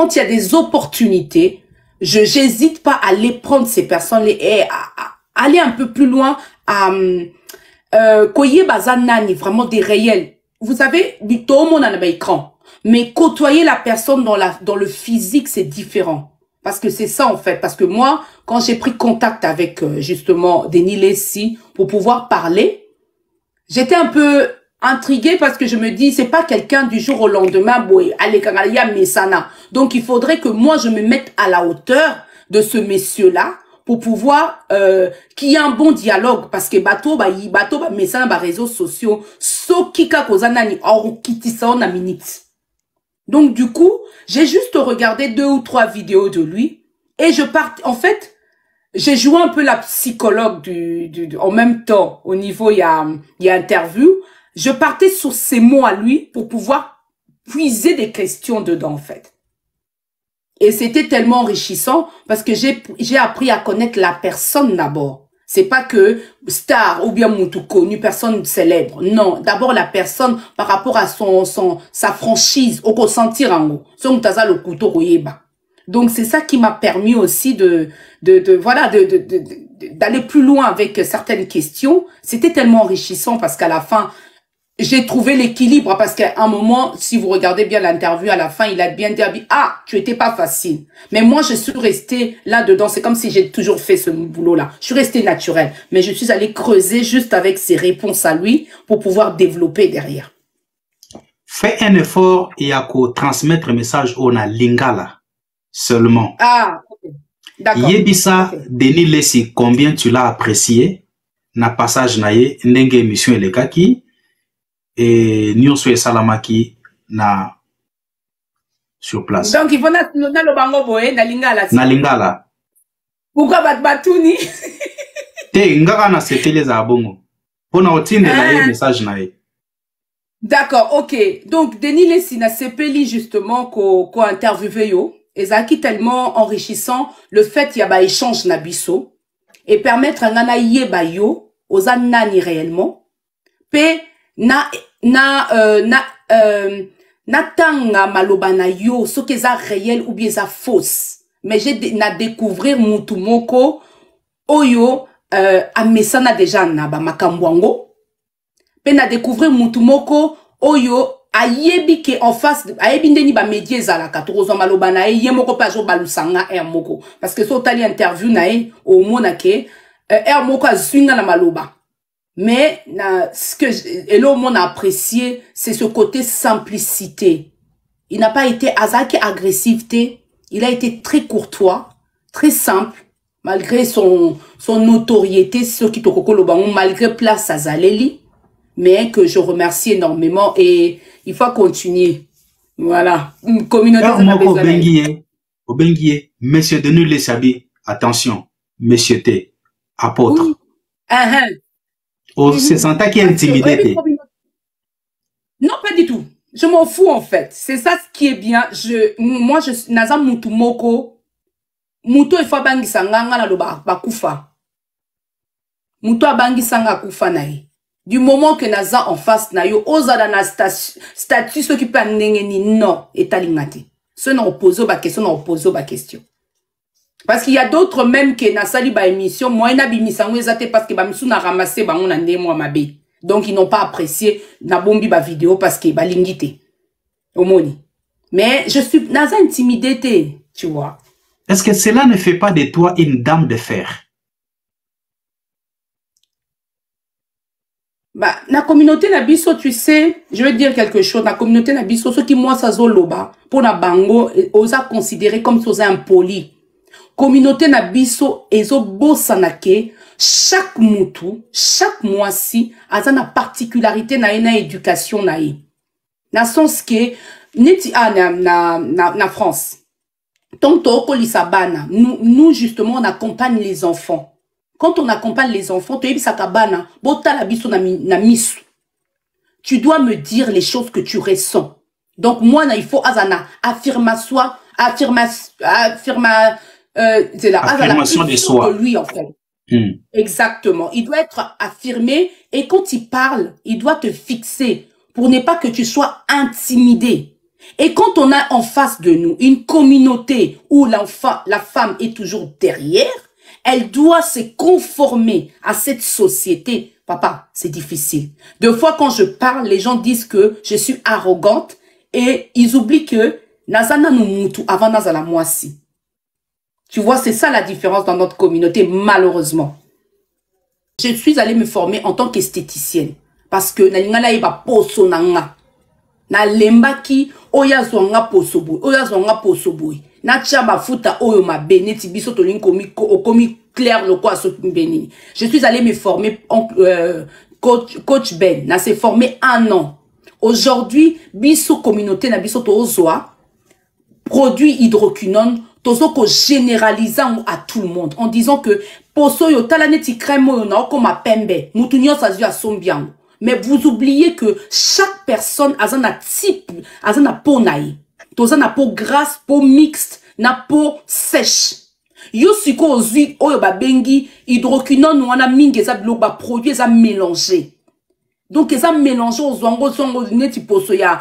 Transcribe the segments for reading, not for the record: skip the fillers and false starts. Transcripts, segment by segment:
quand il y a des opportunités, j'hésite pas à aller prendre ces personnes et à aller un peu plus loin à koye bazanani, vraiment des réels. Vous savez, tout le monde a un écran, mais côtoyer la personne dans le physique, c'est différent. Parce que c'est ça en fait, parce que moi, quand j'ai pris contact avec justement Denis Lessi pour pouvoir parler, j'étais un peu intriguée parce que je me dis, c'est pas quelqu'un du jour au lendemain, boy, allez, mesana. Donc il faudrait que moi je me mette à la hauteur de ce monsieur-là pour pouvoir qu'il y ait un bon dialogue, parce que bateau mesana ba réseaux sociaux, so kika kozanani or kitisa na minute. Donc du coup, j'ai juste regardé 2 ou 3 vidéos de lui et en fait, j'ai joué un peu la psychologue en même temps au niveau il y a interview. Je partais sur ses mots à lui pour pouvoir puiser des questions dedans en fait. Et c'était tellement enrichissant parce que j'ai appris à connaître la personne d'abord. C'est pas que star ou bien moutou connu, personne célèbre. Non, d'abord la personne par rapport à sa franchise, au ressentir en haut. Son taza le couteau royeba. Donc c'est ça qui m'a permis aussi d'aller plus loin avec certaines questions. C'était tellement enrichissant parce qu'à la fin, j'ai trouvé l'équilibre parce qu'à un moment, si vous regardez bien l'interview, à la fin, il a bien dit, ah, tu étais pas facile. Mais moi, je suis restée là-dedans. C'est comme si j'ai toujours fait ce boulot-là. Je suis restée naturelle. Mais je suis allée creuser juste avec ses réponses à lui pour pouvoir développer derrière. Fais un effort et à transmettre un message au na lingala seulement. Ah, ok. D'accord. Yebisa, okay. Denis Lessi, combien tu l'as apprécié? Na passage naye, ndenge émission elekaki. Et Nyonso Salamaki na sur place. Donc il faut na lo bango boye na lingala. Na lingala. Pourquoi batuni? Te ngaka na setele za bongo. Pona otinde na message na ye. D'accord, OK. Donc Denis Lessi na sepeli justement ko interviewé yo, ezaki tellement enrichissant le fait y a ba échange na biso et permettre ngana yeba yo aux anani réellement. Pe na tanga maloba na yo so que ça réel ou bien ça fausse, mais j'ai na découvrir mutu moko oyo amesana déjà na ba makambwango pe na découvrir mutu moko oyo ayebi ke en face ayebi ndeni ba médias ezalaka tokozwa maloba na ye moko pa jo balusanga moko parce que so tali interview na ye au mona ke moko azwinga na maloba. Mais ce que Hello Monde a apprécié, c'est ce côté simplicité. Il n'a pas été azaki agressivité, il a été très courtois, très simple, malgré son notoriété, ce qui malgré place à Zaleli, mais que je remercie énormément et il faut continuer. Voilà, une communauté. Obenguié, Monsieur Denis Lessi, attention, Monsieur T, apôtre. Oui. On se sentait qui est intimidé. Non, pas du tout. Je m'en fous en fait. C'est ça ce qui est bien. Moi, je naza mutu moko. Mutu il faut bangi sanganga na lo bakufa. Mutu abangi sanga kufa nae. Du moment que naza en face na yo, ozada na statut ce qui peut ni non etalingati. Ce n'a opposé ba question, n'a opposé ba question. Parce qu'il y a d'autres même qui na sali ba émission, moi na bimisango ezate parce que ba misu na ramassé ba on na ndemo mabe. Donc ils n'ont pas apprécié na bombi ba vidéo parce que ba lingité. Omoni. Mais je suis naza intimidée, tu vois. Est-ce que cela ne fait pas de toi une dame de fer? Bah, la communauté Nabiso, tu sais, je vais dire quelque chose. La communauté Nabiso, ceux qui moi ça zoloba, pour na bango, osa considéré comme sosa impoli. Communauté Nabiso, ezo bosanake, chaque moutou, chaque mois-ci, a na particularité na éducation na e. Na sens que, neti na France. Tonto kolisabana, nous justement on accompagne les enfants. Quand on accompagne les enfants, tu dois me dire les choses que tu ressens. Donc moi, il faut affirmation de soi. De lui, en fait. Exactement. Il doit être affirmé et quand il parle, il doit te fixer pour ne pas que tu sois intimidé. Et quand on a en face de nous une communauté où la femme est toujours derrière, elle doit se conformer à cette société. Papa, c'est difficile. Deux fois, quand je parle, les gens disent que je suis arrogante et ils oublient que Nazana Numutu avant Nazala Mwasi. Tu vois, c'est ça la différence dans notre communauté, malheureusement. Je suis allée me former en tant qu'esthéticienne parce que Nalingala Iba Poso Nanga. Na lembaki oya zonga posoboy oya zonga posoboy na tchaba futa oyo mabe neti biso to linkomi okomi clair loko aso mbeni. Je suis allé me former coach Ben na s'est formé 1 an. Aujourd'hui biso communauté na biso to ozoa produit hydroquinone tozo ko généralisant à tout le monde en disant que poso yo tala neti crème oyo na okoma pembe mutu nyosa zua sombiango. Mais vous oubliez que chaque personne a un type, a un peau naïe. Toza na peau grasse, peau mixte, na peau sèche. Yo siko ozui oyo ba bengi hydroquinone wana mingi za biloko ba produit za mélangé. Donc ça mélangé aux zongo neti poso ya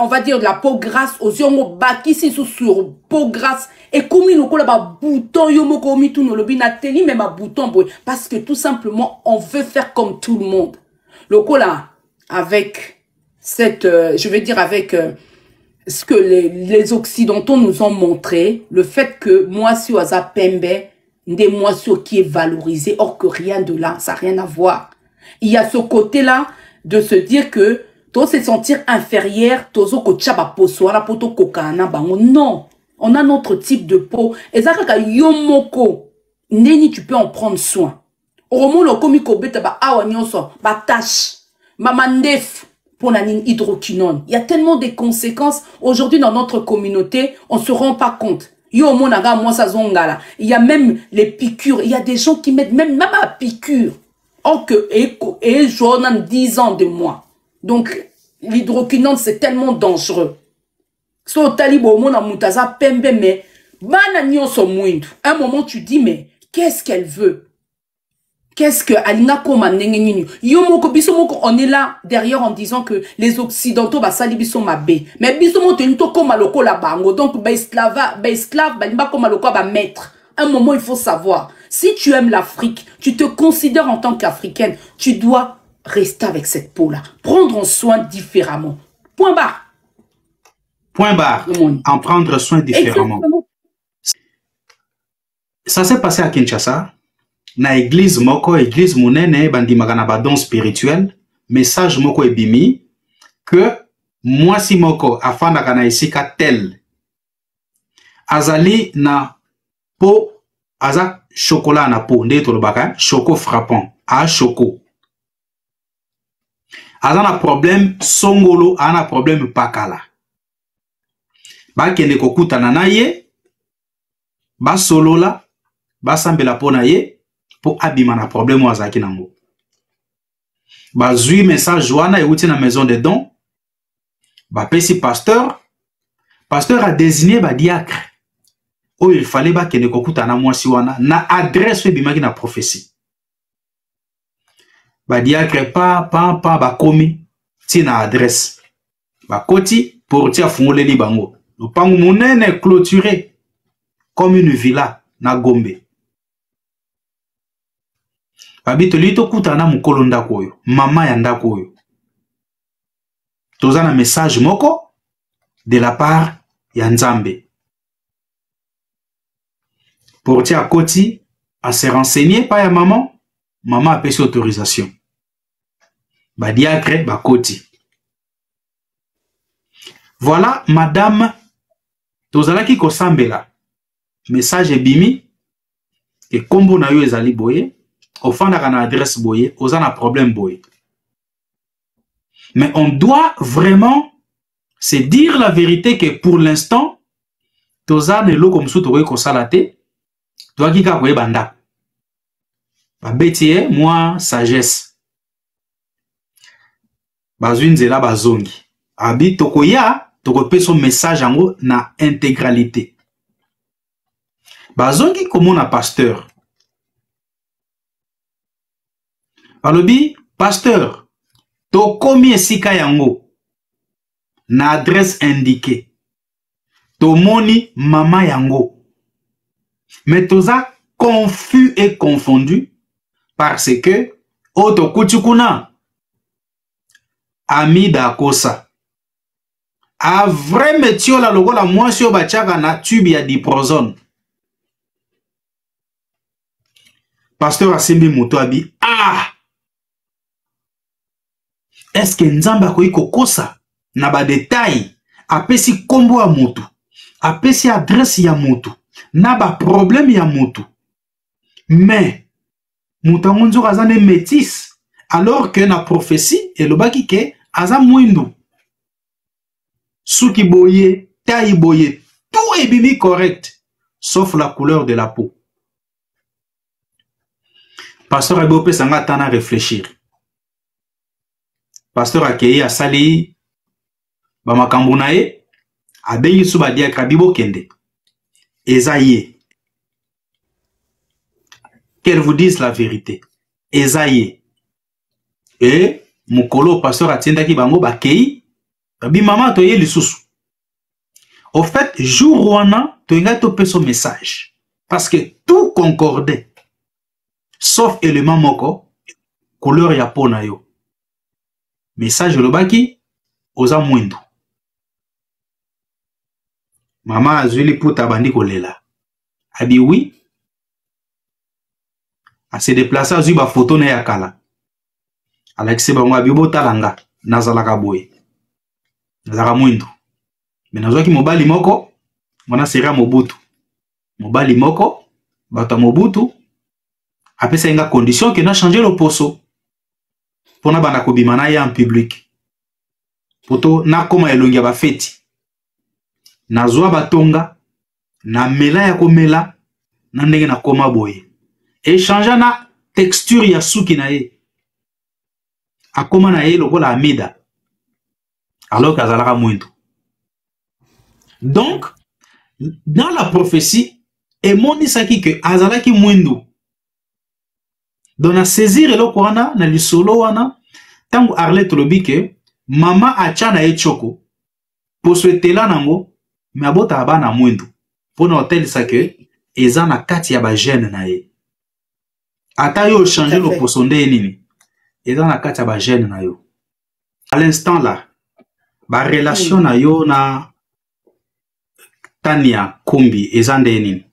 on va dire de la peau grasse aux zongo baki si sur peau grasse et comme il a ba bouton yo moko mi tout no lobi na teli même ba bouton boy parce que tout simplement on veut faire comme tout le monde. Le là, avec cette, je veux dire avec ce que les Occidentaux nous ont montré, le fait que moi si oza pembe, des moissons qui est valorisé, or que rien de là, ça n'a rien à voir. Il y a ce côté-là de se dire que tu se sentir inférieur, tozo ko tchaba poso, ala poto kokana bango. Non, on a notre type de peau. Et ça kaka yomoko, neni tu peux en prendre soin. Au le komiko beta ba awa nyonso ba tâche mamandef pour la hydroquinone. Il y a tellement de conséquences aujourd'hui dans notre communauté, on se rend pas compte. Yo monaga moi sa zongala. Il y a même les piqûres, il y a des gens qui mettent même à piqûre. Or que et j'en 10 ans de moi. Donc l'hydroquinone c'est tellement dangereux. So talibo mona mutaza pembe mais bana nyonso mwindu. À un moment tu dis mais qu'est-ce qu'elle veut? Qu'est-ce que Alina Koma Nengeninu? Yomoko Bisomoko, on est là derrière en disant que les Occidentaux ba sali biso mabe. Mais bisomo tenito koma loko la bango. Donc ba esclave, ba koma loko ba maître. Un moment il faut savoir. Si tu aimes l'Afrique, tu te considères en tant qu'Africaine, tu dois rester avec cette peau-là. Prendre soin différemment. Point barre. Point barre. En prendre soin différemment. Exactement. Ça s'est passé à Kinshasa. Na église moko, église monene, bandimaka na ba don spirituel, message moko ebimi, que moi si moko afandaka na esika tel, azali na po, aza chocolat na po, nde tolobaka, choco frappant, a choco. Aza na problème songolo, a na problème pakala. Ba kende kokutana na ye, ba solola, ba sambela po na ye, pour abima na problème ou azaki nango. Ba zui message wana euti na maison de dons. Ba pesi pasteur. Pasteur a désigné ba diacre. Oh il fallait ba kene kokuta na mwasi wana na adresse ebimaki na prophétie. Ba diacre pa ba komi ti na adresse. Ba koti pour tia fungoleli bango. Lopangu monene clôturé comme une villa na Gombe. Babito lito kutana mukolo ndako oyo, mama ya ndako oyo. Toza na message moko de la part ya Nzambe. Pour tia koti à se renseigner pa ya maman, maman a pesi autorisation. Ba diacre ba koti. Voilà madame tozalaki ko sambela. Message ebimi et kombo na yo ezali boye. Au fond de l'adresse boye, aux en a problème boye. Mais on doit vraiment se dire la vérité que pour l'instant, toza ne lo comme sous towe ko salate, toi qui ka koye banda. Ba betie moi sagesse. Ba zwinzela ba zongi. Abi tokoya, tokope son message en na intégralité. Ba zongi comme on a pasteur. Alobi, pasteur, to komi esika yango. na adresse indiquée. Tomoni mama yango. Mais toza confus et confondu parce que Oto Kuchukuna ami d'akosa. A vrai métier la logo la moisio bachaka na tube ya diprozone. Pasteur Asimbi Mutoabi, ah! Est-ce que Nzamba koi kokosa na ba détail apesi kombo ya mutu, apesi adresse ya mutu, na ba problème ya mutu. Mais mutangonzo azane métis alors que na prophétie et le baki ke aza mwindu. Suki boye, taille boye, tout est bimi correct sauf la couleur de la peau. Pasteur Abopé Sanga tana réfléchir. Pasteur Akei Asali Bamakambunae Abeyi Subadia Krabibo Kende Esaïe. Qu'elle vous dise la vérité. Esaïe. Et Mukolo Pasteur Atiendaki Bango Bakei Babi Mama Toye Lisusu. Au fait, jour Rwana Toyenga topé son message. Parce que tout concordait. Sauf élément moko, couleur ya po na yo. Message le baki, oza mwendo. Mama azuli puta bandi kolela. Abi oui. A se déplacer azuli ba photo na ya kala. Alexé bango abi botalanga nazalaka boye. Nazalaka mwendo. Mais nazwaki mobali moko, mwana sera Mobutu. Mobali moko, bata Mobutu. Après ça, il y a une condition qui a changé le poso. Pour na bana kobimana ya en public. Poto na koma elongi ba feti. Na zwa batonga, na mela ya komela, na ndenge na koma boye. Et changer na texture ya suki na ye. Akoma na ye lokola amida. Alors qu'azalaka mwendo. Donc, dans la prophétie, et moni saki que azalaki mwendo. Donc, na saisir le Korana, na lisolo wana, tango Arlette lobi ke, mama achana e choko, po souhaiter la nango, mais abota abana mwendo. Pour hotel sa ke, eza na kati ya ba gene na ye. Ata yo changer le posonde nini, eza na kati ya ba gene na yo. À l'instant là, ba relation na yo na Tania Kumbi, eza nde nini.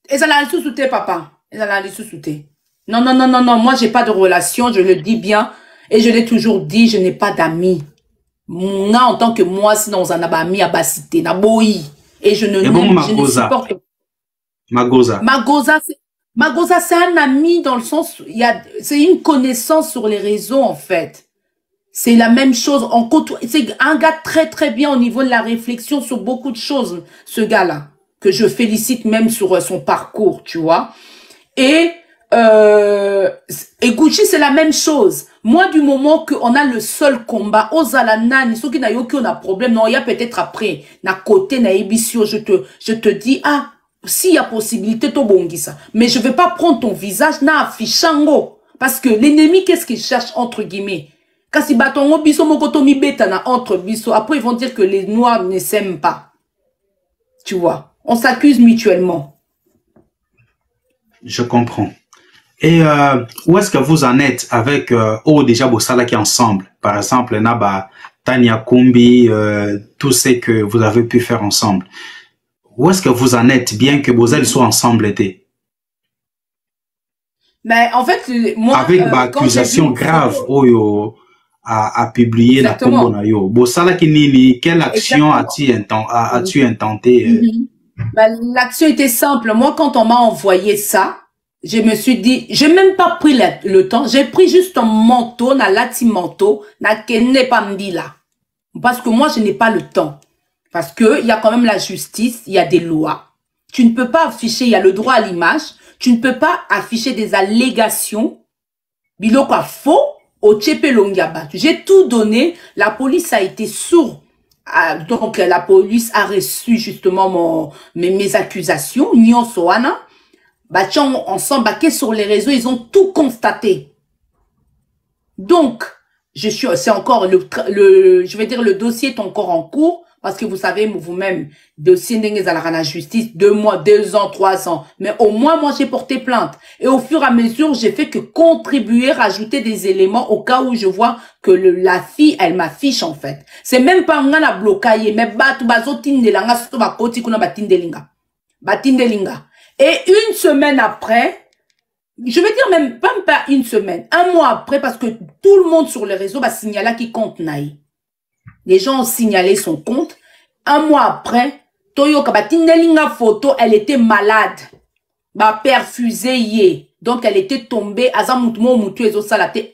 Eza la sous-souté, papa. Non, non, non, non, non, moi j'ai pas de relation, je le dis bien, et je l'ai toujours dit, je n'ai pas d'amis. Moi, en tant que moi, sinon on a pas ami à Basité, na boyi, et je ne, je ne supporte pas. Magoza, c'est un ami dans le sens, c'est une connaissance sur les réseaux en fait. C'est la même chose, c'est un gars très très bien au niveau de la réflexion sur beaucoup de choses, ce gars-là, que je félicite même sur son parcours, tu vois. Et Gucci, c'est la même chose. Moi, du moment qu'on a le seul combat, Ozalanani, ceux qui n'ont aucun problème, non, il y a peut-être après, na côté, na ébissio, je te dis, ah, s'il y a possibilité, to bongi ça. Mais je vais pas prendre ton visage, na affichango. Parce que l'ennemi, qu'est-ce qu'il cherche, entre guillemets? Kasi batongo biso mokoto mi beta na entre biso. Après, ils vont dire que les noirs ne s'aiment pas. Tu vois. On s'accuse mutuellement. Je comprends. Et où est-ce que vous en êtes avec déjà Bossala qui est ensemble? Par exemple, Naba, Tania Kumbi, tout ce que vous avez pu faire ensemble. Où est-ce que vous en êtes, bien que Bozal soit ensemble été? Mais en fait, moi... Avec accusation grave, Oyo a publié la combo na yo. Bossala qui nini, quelle action as-tu intenté? L'action était simple. Moi, quand on m'a envoyé ça, je me suis dit, j'ai même pas pris le temps. J'ai pris juste un manteau, na lati manteau, na kene pambila. Parce que moi, je n'ai pas le temps. Parce que il y a quand même la justice, il y a des lois. Tu ne peux pas afficher, il y a le droit à l'image. Tu ne peux pas afficher des allégations. Biloka faux, au Tchepe Longiaba. J'ai tout donné. La police a été sourde. Donc, la police a reçu justement mes accusations. Nyon Soana. Bachon ensemble, sur les réseaux, ils ont tout constaté. Donc, c'est encore je vais dire, le dossier est encore en cours. Parce que vous savez, vous-même, dossier n'engage à la justice, 2 mois, 2 ans, 3 ans. Mais au moins, moi, j'ai porté plainte. Et au fur et à mesure, j'ai fait que contribuer, rajouter des éléments au cas où je vois que la fille, elle m'affiche, en fait. C'est même pas un à bloquer, mais bazotindelanga, surtout bakoti kuna batindelinga. Batindelinga. Et une semaine après, je veux dire même pas une semaine, un mois après, parce que tout le monde sur les réseaux va signaler qui compte naï. Les gens ont signalé son compte. Un mois après, Toyoka batindelinga photo, elle était malade. Ba perfusée yé. Donc elle était tombée. Azamutmo mutu ezo salate.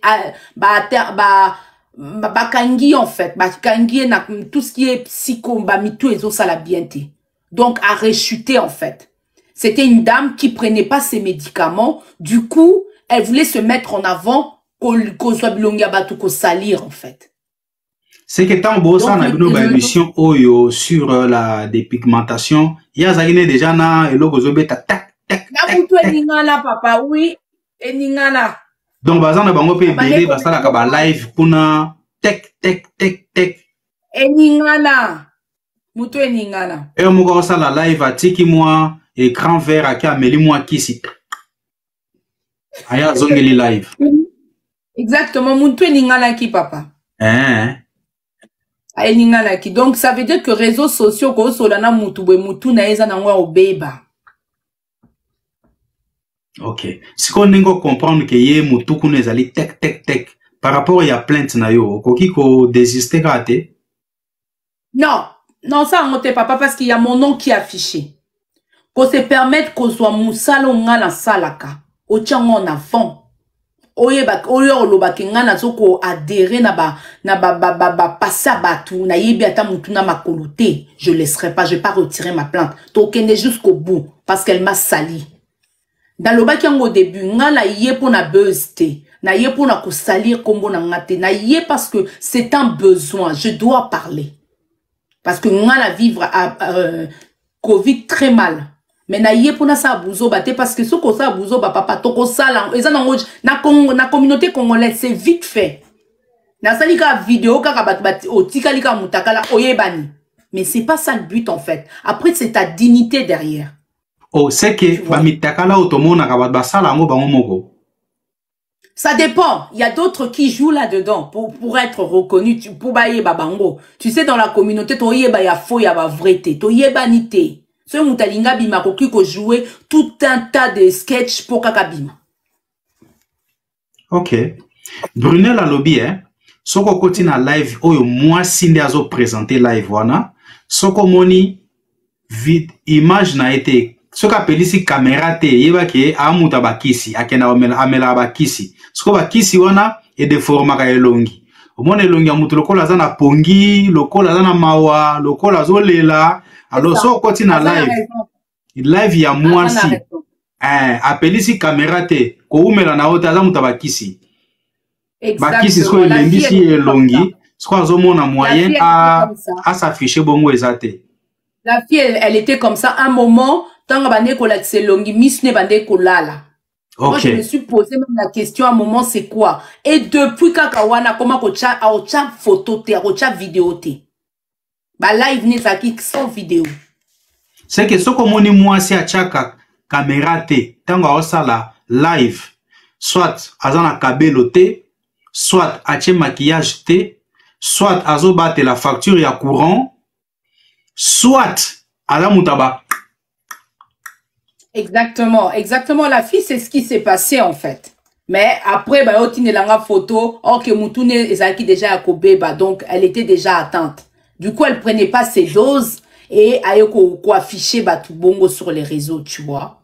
Kangi en fait. Kangi na tout ce qui est psycho. Ba mitu ezo salabiente. Donc a rechuté en fait. C'était une dame qui prenait pas ses médicaments. Du coup, elle voulait se mettre en avant. Qu'on soit bilonga batu ko salir en fait. C'est que tant que ça na bino ba émission oyo sur la dépigmentation, ya zagine déjà na eloko zobeta tak tak. Na mutu eningana papa, oui, eningana. Donc baza na bango pe belé basala ka ba live kuna tek tek tek tek. Eningana. Mutu eningana. Et moko ça la live atiki moi écran vert aki ameli moi kisi. Aya zongeli live. Exactement, mutu eningana ki papa. Donc, ça veut dire que réseaux sociaux, ko solana mutu na eza na ngwa obeba. Ok. Si qu'on nengo comprendre que ye mutu kuna ezali tek tek tek par rapport ya plainte na yo, koki ko désister kate? Non, non ça ngote papa parce qu'il y a mon nom qui est affiché. Ko se permettre ko soit musalo nga na salaka, o tiango na fond. Oye olobaki nga nazoko adhérer na passa batu na yebi ata mutu na makolo te, je laisserai pas, je vais pas retirer ma plainte. Tokende jusqu'au bout parce qu'elle m'a sali. Dans le baki au début, nga na yé pour na buzz te, na yé pour na ko salir kombo na ngate, na yé parce que c'est un besoin, je dois parler. Parce que nga na vivre Covid très mal. Mais na yé pour na sa abuzo bate parce que ce qu'on sa abuzo ba papa toko sala na communauté congolaise c'est vite fait. Na salika vidéo kaka bat otika lika mutakala oyebani. Mais c'est pas ça le but en fait. Après c'est ta dignité derrière. Oh c'est que ba mitakala otomona ka ba sala ngo bango moko. Ça dépend. Il y a d'autres qui jouent là-dedans pour être reconnus pour bailler babango. Tu sais dans la communauté to yeba ya faux ya ba vrai te, to yebanité. Ce mutalinga bima koki ko jouer tout un tas de sketch pour kakabima. Ok. Brunel a lobby hein. Soko koti na live oyo moi sinde azo présenter live wana. Soko moni vid image na été. Soka pelisi caméra te yeba ke amuta bakisi akena amela bakisi. Soko bakisi wana e de forma ka elongi. Omone elongi amutu lokola za na pongi, lokola za na mawa, lokola zo lela. Alors, so koti na live ya mwasi, apelisi caméra te, ko umela na ota za mutabakisi. Bakisi sko elendisi elongi, sko azomona moyen à s'afficher bongo ezate. La fille, elle était comme ça, un moment, tant que bande ko la tselongi, miss ne bande ko lala. Moi, je me suis posé même la question à un moment, c'est quoi? Et depuis kakawana, comment ko cha photo te, ko cha vidéo te. Ba live n'est pas sans vidéo. C'est que ce que moni moi si a chaka caméra te tango osala live soit azana kabelo te soit ache maquillage te soit azo bate la facture ya courant soit ala mutaba. Exactement, exactement la fille c'est ce qui s'est passé en fait. Mais après ba otine langa photo ok mutune ezaki déjà à kobeba donc elle était déjà atteinte. Du coup, elle prenait pas ses doses et elle affichait tout bongo sur les réseaux, tu vois.